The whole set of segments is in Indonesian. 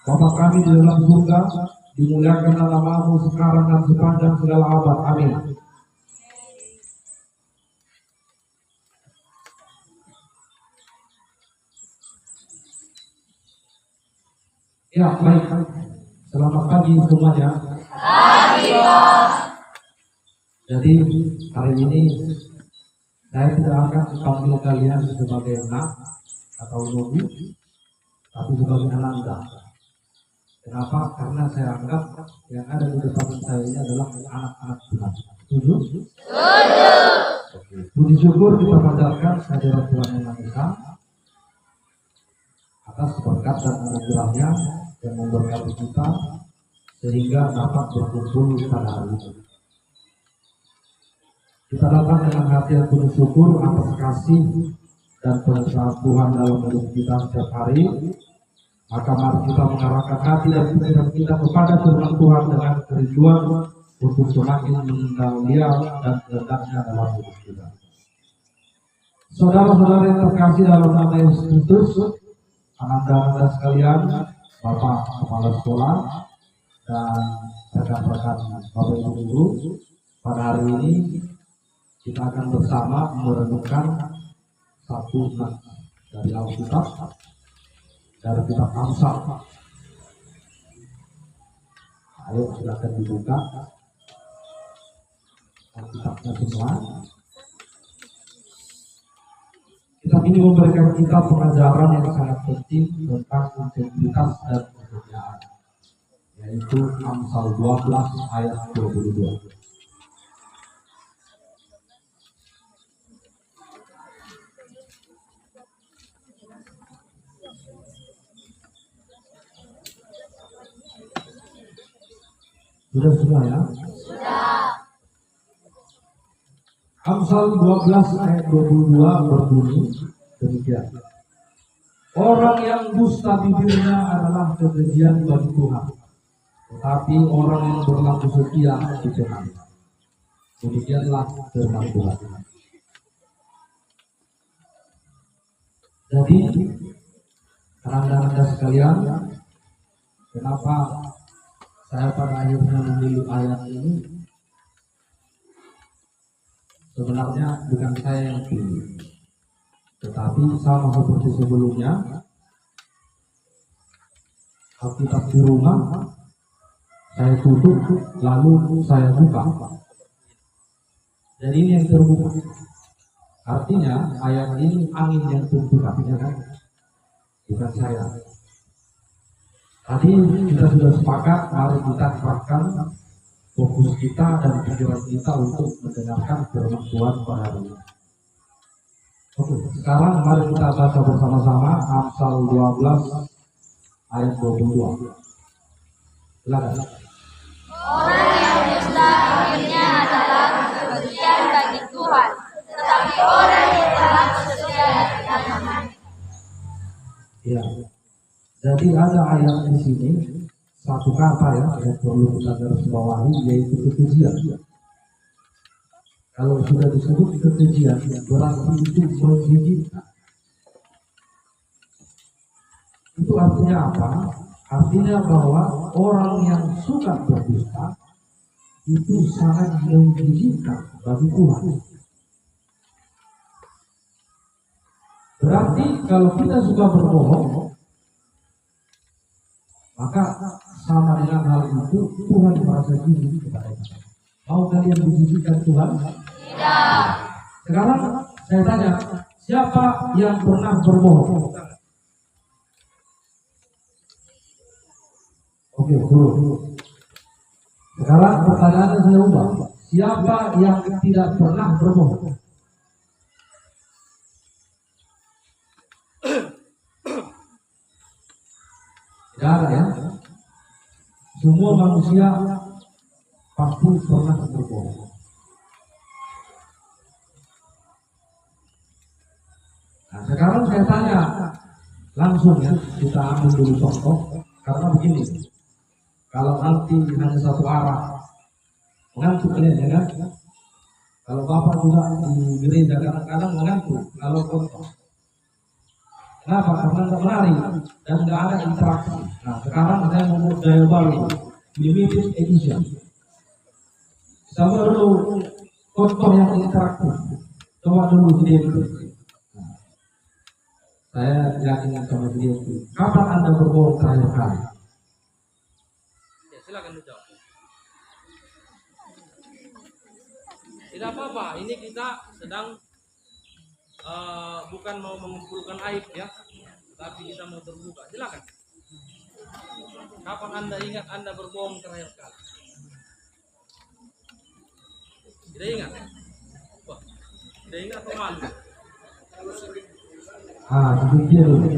Bapa kami di dalam surga, dimuliakan namamu sekarang dan sepanjang segala abad. Amin. Ya, baik. Selamat pagi semuanya. Pagi, Pak. Jadi hari ini saya tidak akan memanggil kalian sebagai nak atau nubu, tapi sebagai ananda. Kenapa? Karena saya anggap yang ada di depan saya ini adalah anak-anak Tuhan. Setuju? Setuju. Puji syukur kita panjatkan kehadirat Tuhan yang Maha Esa atas berkat dan anugerahnya yang memberkati kita sehingga dapat berkumpul pada hari ini. Kita datang dengan hati yang penuh syukur atas kasih dan penyertaan Tuhan dalam hidup kita setiap hari. Maka mari kita mengarahkan hati dan pikiran kita kepada firman Tuhan dengan kerinduan untuk semakin mengenal Dia dan kehendaknya dalam hidup kita. Saudara-saudara yang terkasih dalam nama Yesus Kristus, ananda-ananda sekalian, Bapak Kepala Sekolah dan rekan-rekan Bapak Ibu Guru, pada hari ini kita akan bersama merenungkan satu nas dari Alkitab, dari kitab Amsal. Ayo silakan dibuka Alkitabnya semua. Kitab ini memberikan kita pengajaran yang sangat penting tentang integritas dan kesetiaan, yaitu Amsal 12 ayat 22. Sudah semua ya? Sudah. Amsal 12 ayat 22 berbunyi demikian. Orang yang dusta bibirnya adalah kekejian bagi Tuhan, tetapi orang yang berlaku setia disenangi. Demikianlah firman Tuhan. Jadi, rekan-rekan sekalian, kenapa saya pada akhirnya memilih ayat ini? Sebenarnya bukan saya yang pilih, tetapi sama seperti sebelumnya, Alkitab di rumah saya tutup lalu saya buka. Jadi ini yang terbuka. Artinya ayat ini angin yang terbuka, ya kan? Bukan saya. Tadi kita sudah sepakat, mari kita kerahkan fokus kita dan pikiran kita untuk mendengarkan firman Tuhan pada hari ini. Oke, sekarang mari kita baca bersama-sama Amsal 12 ayat 22. Silakan. Orang yang dusta bibirnya adalah kebencian bagi Tuhan, tetapi orang yang berlaku setia disenangi. Ya. Jadi ada ayat di sini satu kata ya yang perlu kita garis bawahi, yaitu kekejian. Kalau sudah disebut kekejian berarti itu menjijikkan. Itu artinya apa? Artinya bahwa orang yang suka berdusta itu sangat menjijikkan bagi Tuhan. Berarti kalau kita suka berbohong, maka sama dengan hal itu Tuhan merasa jijik kepada kita. Mau kalian dijijikkan Tuhan? Tidak. Sekarang saya tanya, siapa yang pernah berbohong? Oke, dulu. Sekarang pertanyaannya saya ubah. Siapa yang tidak pernah berbohong? Tidak ada ya? Semua manusia pasti pernah berbohong. Nah, sekarang saya tanya langsung ya, kita ambil dulu contoh. Karena begini, kalau nanti hanya satu arah, mengantuk kalian ya kan? Kalau Bapak juga di gereja kadang-kadang mengantuk kalau contoh. Kenapa? Karena nggak menarik dan nggak ada interaksi. Nah, sekarang saya mau gaya baru, limited edition. Sama dulu contoh yang interaktif. Coba dulu video itu. Nah, saya yakin sama video itu. Kapan Anda berbohong terakhir kali? Ya, silakan dijawab. Tidak apa-apa, ini kita sedang bukan mau mengumpulkan aib ya, tapi kita mau terbuka. Silakan. Kapan Anda ingat Anda berbohong terakhir kali? Tidak ingat? Wah, tidak ingat atau malu? Itu dia dulu.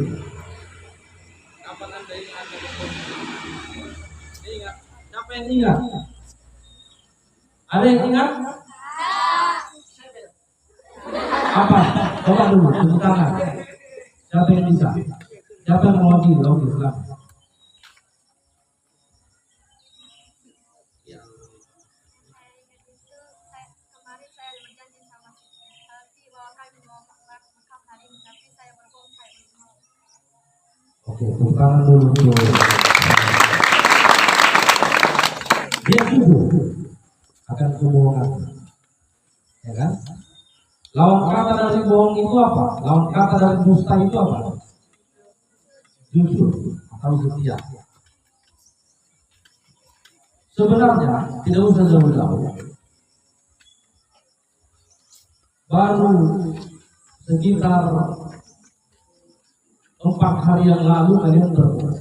Kapan Anda ingat Anda berbohong? Tidak ingat. Siapa yang Ingat? Ada yang ingat? Apa? Coba dulu, tepuk tangan. Siapa yang bisa? Siapa yang mewakili? Oke, silakan. Ya. Kemarin saya berjanji sama si bahwa kami mau makan hari ini, tapi saya berbohong saya belum mau. Oke, tepuk tangan dulu. Dia jujur akan kebohongan, ya kan? Lawan kata dari bohong itu apa? Lawan kata dari dusta itu apa? Jujur atau setia. Sebenarnya tidak usah jauh-jauh. Baru sekitar 4 hari yang lalu kalian berbuat,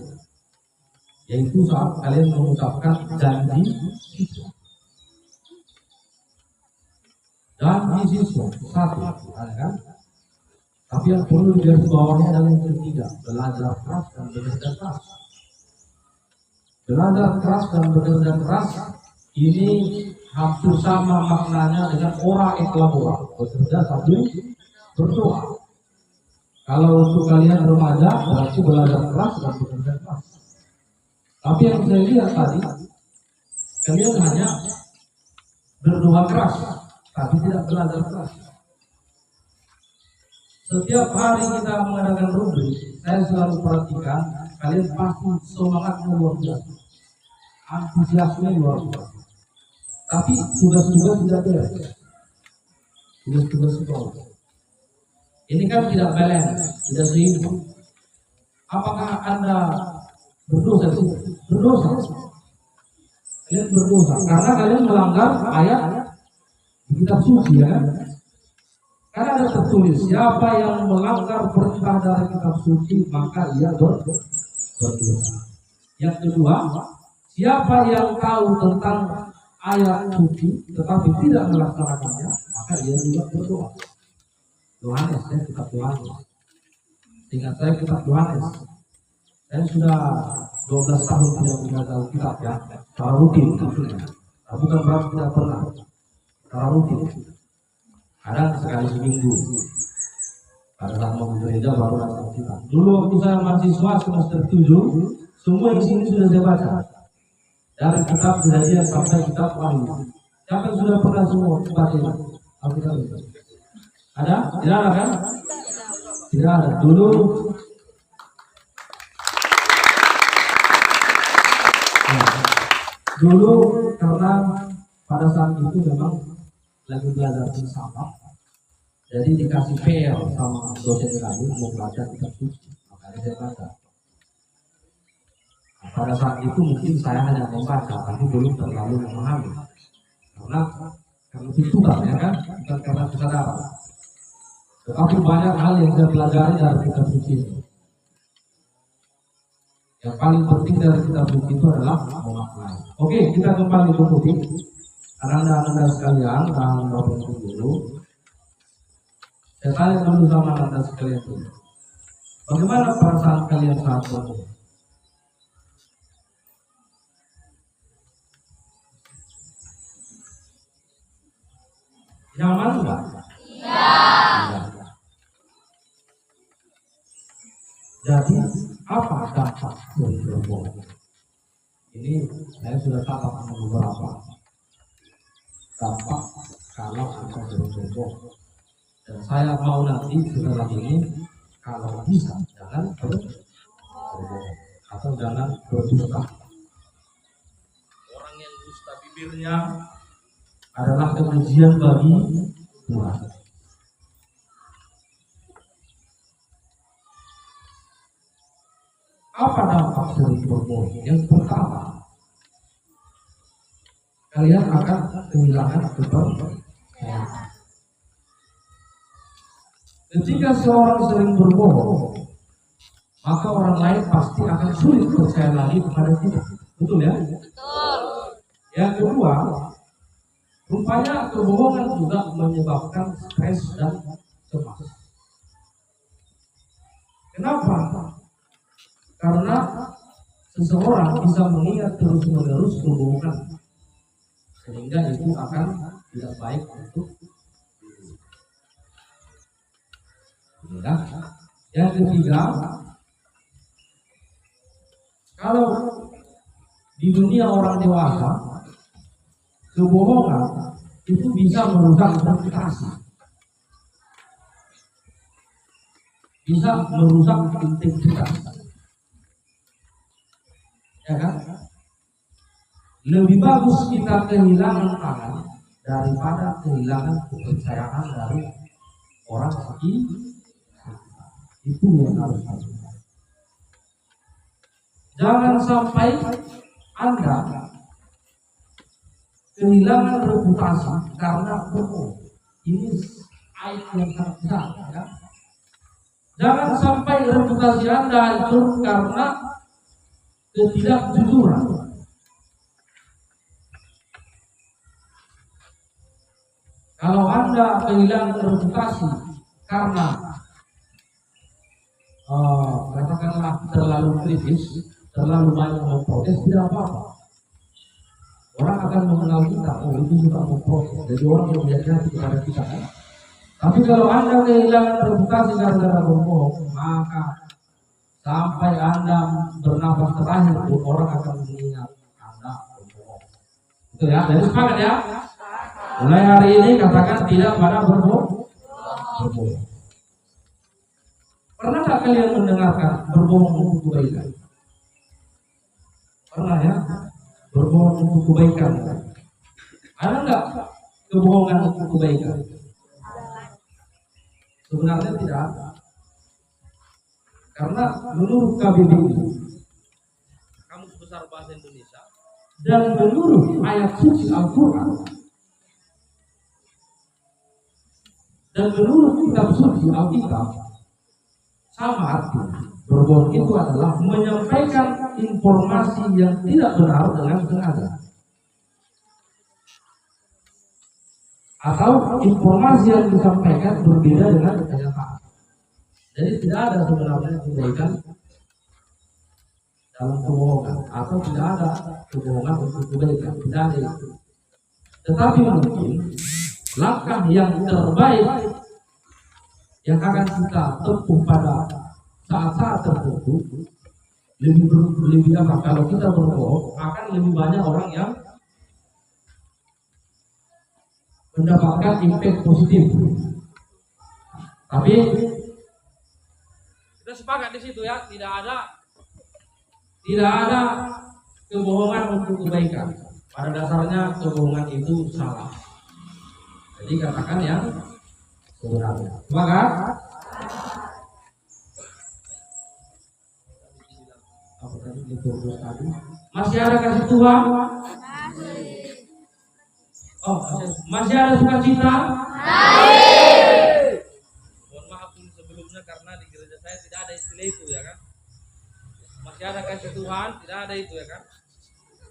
yaitu saat kalian mengucapkan janji siswa. Janji siswa satu, ada kan? Tapi yang perlu digarisbawahi adalah yang ketiga, belajar keras dan bekerja keras. Belajar keras dan bekerja keras ini hampir sama maknanya dengan ora et labora, bekerja sambil berdoa. Kalau untuk kalian remaja berarti belajar keras dan bekerja keras. Tapi yang saya lihat tadi, kalian hanya berdoa keras, tapi tidak belajar keras. Setiap hari kita mengadakan rubrik, saya selalu perhatikan kalian pasti semangatnya luar biasa, antusiasme luar biasa. Tapi tugas-tugas tidak beres, tugas-tugas sekolah. Ini kan tidak balance, tidak seimbang. Apakah Anda berdosa sih? Berdosa. Kalian berdosa karena kalian melanggar ayat di kitab suci, ya kan? Karena ada tertulis, siapa yang melanggar perintah dari kitab suci maka ia berdosa. Yang kedua, siapa yang tahu tentang ayat suci tetapi tidak melaksanakannya maka ia juga berdoa. Yohanes, ya, kitab Yohanes. Ingat saya kitab Yohanes. Saya sudah 12 tahun tidak membaca Alkitab, ya, secara rutin maksudnya. Tapi bukan berarti tidak pernah, secara rutin. Kadang sekali seminggu. Pada saat mau gereja baru baca Alkitab. Dulu waktu saya mahasiswa semester 7, semua di sini sudah saya baca. Dari kitab Kejadian sampai kitab Wahyu. Siapa yang sudah pernah semua baca Alkitab itu? Ada? Tidak ada kan? Tidak ada. Dulu karena pada saat itu memang lagi belajar filsafat, jadi dikasih PR sama dosen kami mau belajar kitab suci, makanya saya baca. Nah, pada saat itu mungkin saya hanya membaca, tapi belum terlalu memahami, karena itu kan, ya kan, bukan karena kesadaran. Tetapi banyak hal yang saya pelajari dari kitab suci. Yang paling penting dari kitab suci itu adalah memaknai. Oke, kita kembali ke topik. Anda sekalian, dan Bapak Ibu dulu. Saya tanya dulu sama Anda sekalian dulu. Bagaimana perasaan kalian saat berbohong? Nyaman enggak? Iya. Jadi apa dampak dari berbohong? Ini saya sudah tangkap beberapa dampak kalau kita berbohong. Dan saya mau nanti setelah ini Kalau bisa jangan berbohong atau jangan berdusta. Orang yang dusta bibirnya Adalah kebencian bagi Tuhan. Apa dampak sering berbohong? Yang pertama, kalian akan kehilangan kepercayaan. Ketika seorang sering berbohong, maka orang lain pasti akan sulit percaya lagi kepada kita. Betul ya? Betul. Yang kedua, rupanya kebohongan juga menyebabkan stres dan cemas. Kenapa? Karena seseorang bisa mengingat terus-menerus kebohongan, sehingga itu akan tidak baik untuk diri. Ya. Yang ketiga, kalau di dunia orang dewasa, kebohongan itu bisa merusak reputasi, bisa merusak integritas, ya kan? Lebih bagus kita kehilangan tangan daripada kehilangan kepercayaan dari orang sekitar. Itu yang harus dilakukan. Jangan sampai Anda kehilangan reputasi karena bohong. Ini aib yang sangat besar, ya. Jangan sampai reputasi Anda hancur karena ketidakjujuran. Kalau Anda kehilangan reputasi karena katakanlah terlalu kritis, terlalu banyak memprotes, tidak apa-apa. Orang akan mengenal kita, oh itu sudah memprotes. Jadi orang yang melihatnya kepada kita, kan? Tapi kalau Anda kehilangan reputasi gara-gara berbohong, maka sampai Anda bernafas terakhir pun orang akan mengingat Anda berbohong. Itu ya, jadi sepakat ya. Mulai hari ini katakan tidak pada berbohong. Pernah tak kalian mendengarkan berbohong untuk kebaikan? Pernah ya? Berbohong untuk kebaikan. Ada nggak kebohongan untuk kebaikan? Sebenarnya tidak ada. Karena menurut KBBI, Kamus Besar Bahasa Indonesia, dan menurut ayat suci Al-Quran, dan menurut kitab suci Alkitab, sama artinya. Berbohong itu adalah menyampaikan informasi yang tidak benar dengan sengaja, atau informasi yang disampaikan berbeda dengan kenyataan. Jadi tidak ada sebenarnya kebaikan dalam kebohongan, atau tidak ada kebohongan untuk kebaikan, tidak ada itu. Tetapi mungkin langkah yang terbaik yang akan kita tempuh pada saat-saat tertentu lebih apa? Kalau kita berbohong, akan lebih banyak orang yang mendapatkan impact positif. Tapi kita sepakat di situ ya, tidak ada kebohongan untuk kebaikan. Pada dasarnya kebohongan itu salah. Jadi katakan yang sebenarnya. Sepakat? Apa tadi itu tadi? Masih ada kasih Tuhan? Oh, masih ada sukacita? mohon maaf ini sebelumnya karena di gereja saya tidak ada istilah itu ya kan. Masih ada kasih Tuhan, tidak ada itu ya kan.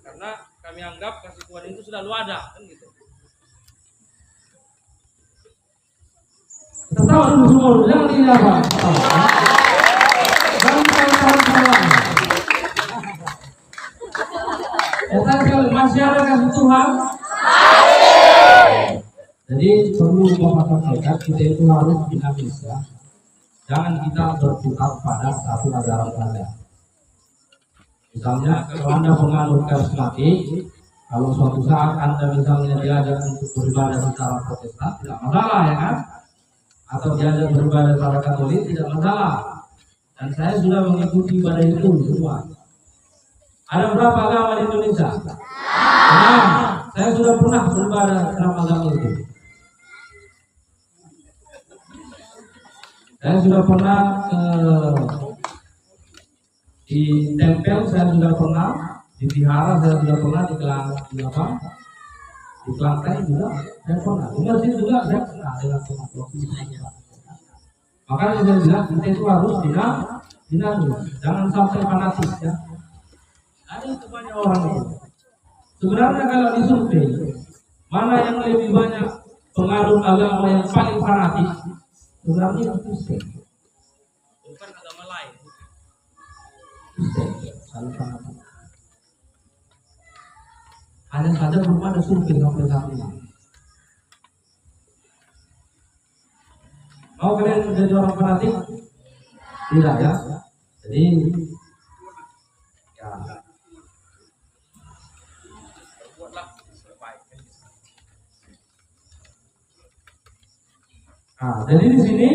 Karena kami anggap kasih Tuhan itu selalu ada kan gitu. Ketawa dulu semua, jangan ini apa? Jangan kawan-kawan. Katakan masih ada kasih Tuhan? Jadi perlu Bapak sampaikan, kita itu harus dinamis ya. Jangan kita berputar pada satu ajaran saja. Misalnya kalau Anda penganut karismatik, kalau suatu saat Anda misalnya diajak untuk beribadah secara Protestan, tidak masalah ya kan? atau diajak beribadah secara Katolik tidak masalah. Dan saya sudah mengikuti ibadah itu semua. Ada berapa agama di Indonesia? Nah, saya sudah pernah beribadah dalam agama itu. Saya sudah pernah di tempel, saya sudah pernah di vihara, saya sudah pernah di Kelantan juga saya pernah. Di masjid juga saya pernah dengan teman-teman. Makanya saya bilang kita itu harus dinamis, jangan sampai fanatik ya. Ada itu banyak orang itu. Sebenarnya kalau disurvei mana yang lebih banyak pengaruh agama yang paling fanatik, sebenarnya Kristen. Bukan agama lain. Kristen paling fanatik. Hanya saja belum ada survei sampai saat ini. Mau kalian menjadi orang fanatik? Tidak ya. Jadi ya. Buatlah terbaik. Nah, jadi di sini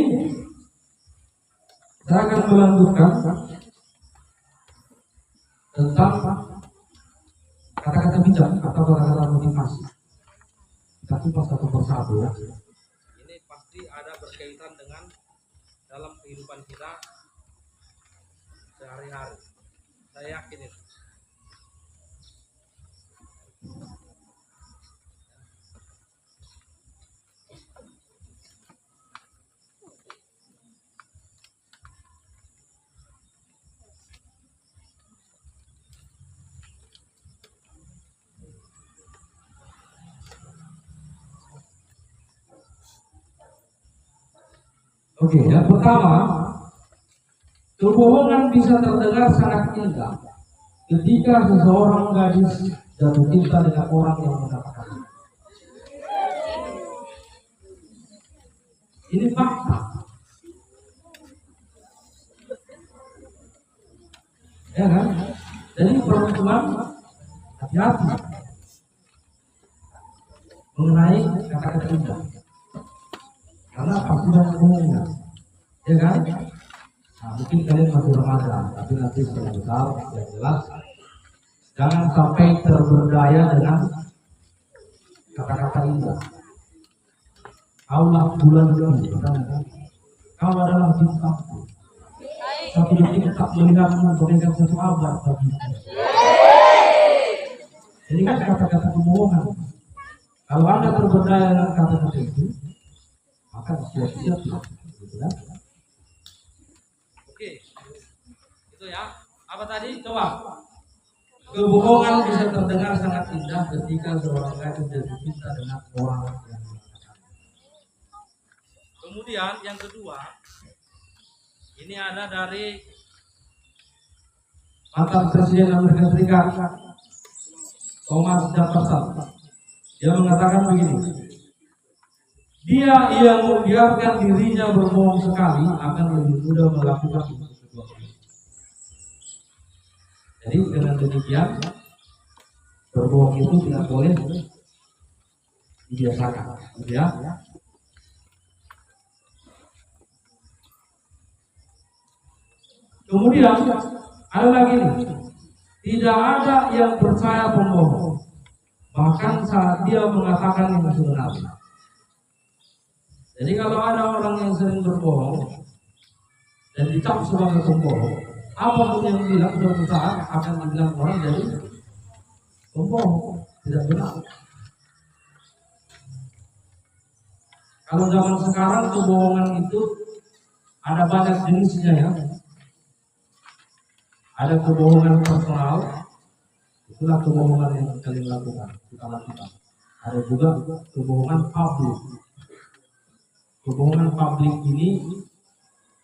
saya akan melanjutkan tentang kata-kata bijak atau kata-kata motivasi. Kita kupas satu persatu ya. Ini pasti ada berkaitan dengan dalam kehidupan kita sehari-hari. Saya yakin itu. Oke, yang pertama, kebohongan bisa terdengar sangat indah ketika seseorang gadis jatuh cinta dengan orang yang mengatakannya. Ini fakta. Ya kan? Jadi perempuan hati-hati mengenai kata-kata indah. Karena pasti banyak bohongnya, ya kan? Nah, mungkin kalian masih remaja, tapi nanti setelah besar, yang jelas, jangan sampai terberdaya dengan kata-kata indah. Kaulah bulan biru, kau adalah bintangku. Satu detik tak melihatmu bagaikan satu abad bagiku. Jadi kan kata-kata kebohongan. Kalau Anda terberdaya dengan kata-kata itu, maka siap-siap gitu kan? Oke. Itu ya. Apa tadi? Coba. Kebohongan bisa terdengar sangat indah ketika seorang gadis jatuh cinta dengan orang yang mengatakan. Kemudian yang kedua, ini ada dari Mantan Presiden Amerika Serikat Thomas Jefferson. Dia mengatakan begini, dia yang membiarkan dirinya berbohong sekali akan lebih mudah melakukan itu kedua kali. Jadi dengan demikian berbohong itu tidak boleh dibiasakan, ya. Kemudian ada lagi nih, tidak ada yang percaya pembohong, bahkan saat dia mengatakan yang sebenarnya. Jadi kalau ada orang yang sering berbohong dan dicap sebagai pembohong, apapun yang bilang suatu saat akan dibilang orang jadi pembohong, tidak benar. Kalau zaman sekarang kebohongan itu ada banyak jenisnya ya. Ada kebohongan personal, itulah kebohongan yang kalian lakukan, kita lakukan. Ada juga kebohongan publik. Kebohongan publik ini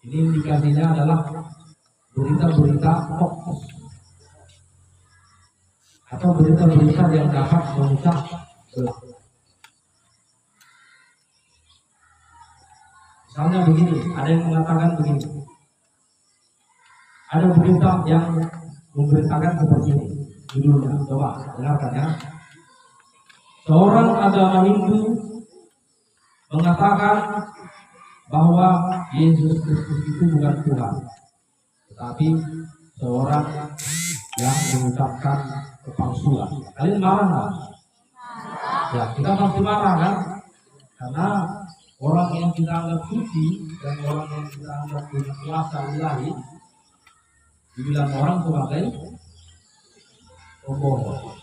indikasinya adalah berita-berita hoax atau berita-berita yang dapat merusak belah. Misalnya begini, ada yang mengatakan begini. Ada berita yang memberitakan seperti ini, judulnya, coba dengarkan ya. Seorang agama Hindu mengatakan bahwa Yesus Kristus itu bukan Tuhan, tetapi seorang yang mengucapkan kepalsuan. Kalian marah nggak? Ya, kita pasti marah kan? Karena orang yang kita anggap suci dan orang yang kita anggap punya kuasa ilahi dibilang orang sebagai pembohong.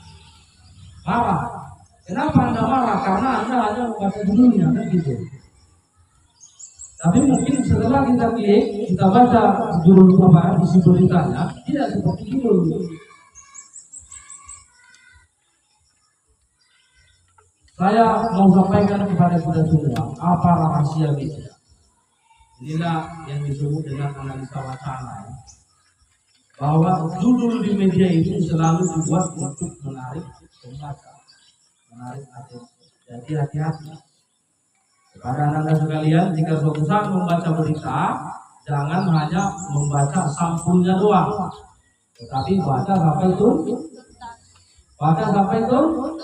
Marah. Kenapa Anda marah? Karena Anda hanya membaca judulnya kan gitu. Tapi mungkin setelah kita klik, kita baca judul apa isi beritanya, tidak seperti judul. Saya mau sampaikan kepada kita semua apa rahasia media. Inilah yang disebut dengan analisa wacana. Bahwa judul di media itu selalu dibuat untuk menarik pembaca, menarik atensi. Jadi hati-hati. Kepada anda sekalian, jika suatu saat membaca berita, jangan hanya membaca sampulnya doang, tetapi baca sampai tuntas. Baca sampai tuntas.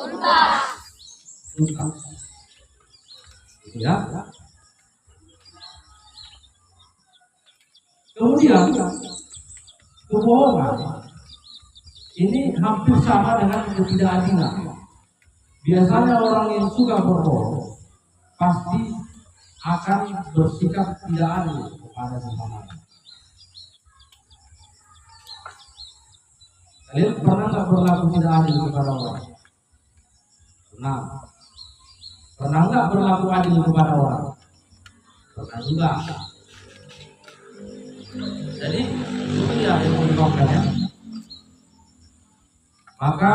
Ya. Kemudian kebohongan ini hampir sama dengan ketidakadilan. Biasanya orang yang suka berbohong pasti akan bersikap tidak adil kepada sesama. Kalian pernah nggak berlaku tidak adil kepada orang? Pernah. Pernah nggak berlaku adil kepada orang? Pernah juga. Jadi itu ya yang menyebabkannya. Maka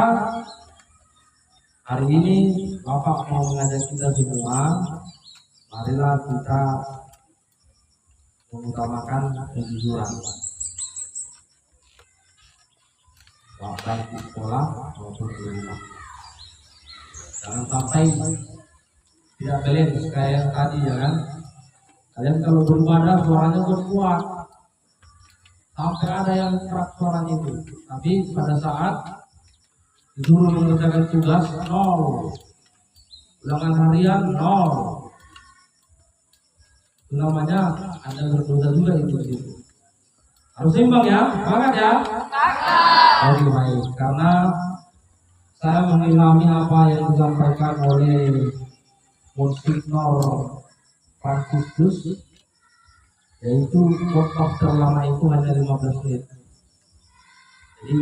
hari ini Bapak mau mengajak kita semua, marilah kita mengutamakan kejujuran. Baik di sekolah maupun di rumah. Jangan sampai tidak balance kayak tadi ya kan. Kalian kalau beribadah suaranya kuat, sampai ada yang keras suaranya itu. Tapi pada saat disuruh mengerjakan tugas, nol. Ulangan harian, nol. Itu namanya ada berdosa juga itu. Harus seimbang ya, semangat ya. Oke baik, karena saya mengilhami apa yang disampaikan oleh Monsignor Franciscus, yaitu khotbah terlama itu hanya 15 menit. Jadi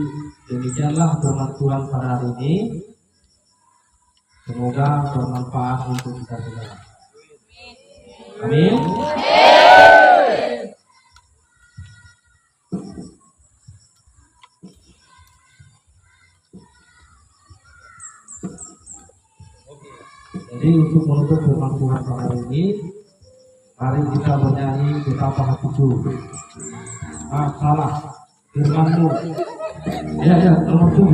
demikianlah firman Tuhan pada hari ini. Semoga bermanfaat untuk kita semua. Amin. Jadi untuk menutup firman Tuhan pada hari ini, mari kita bernyanyi betapa hatiku. Salah firman-Mu. Ya, nomor 7.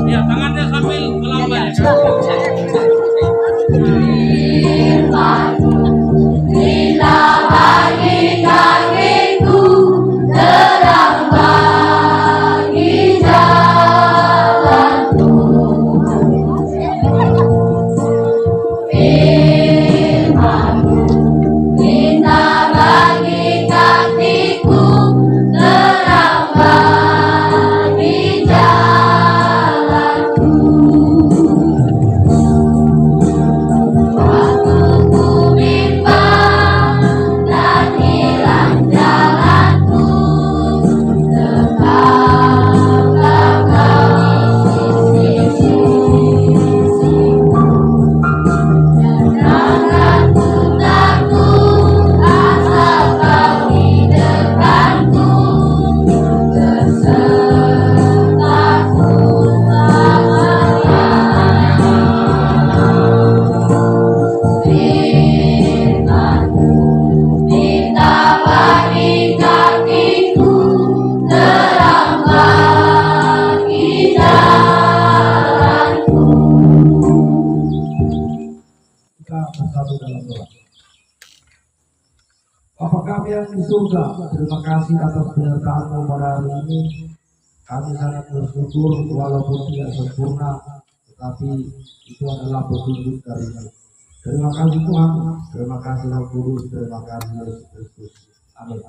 Ya, tangannya sambil melambaikan. Kita bagi kakiku, terang bagi jalanku. Firman-Mu, kita bagi kakiku, terang bagi jalanku. Waktuku bimbang dan hilang jalanku, tegaklah Kau di sisi-sisiku. Jangankan ku takut asal Kau di depanku, bersertaku selamanya. Firman-Mu, kita bagi kakiku, terang bagi jalanku. Kita bersatu dalam doa. Bapa kami yang di surga, terima kasih atas penyertaan-Mu pada hari ini. Kami sangat bersyukur walaupun tidak sempurna, tetapi itu adalah petunjuk dari-Mu. Terima kasih Tuhan, terima kasih Roh Kudus, terima kasih Yesus Kristus. Amin.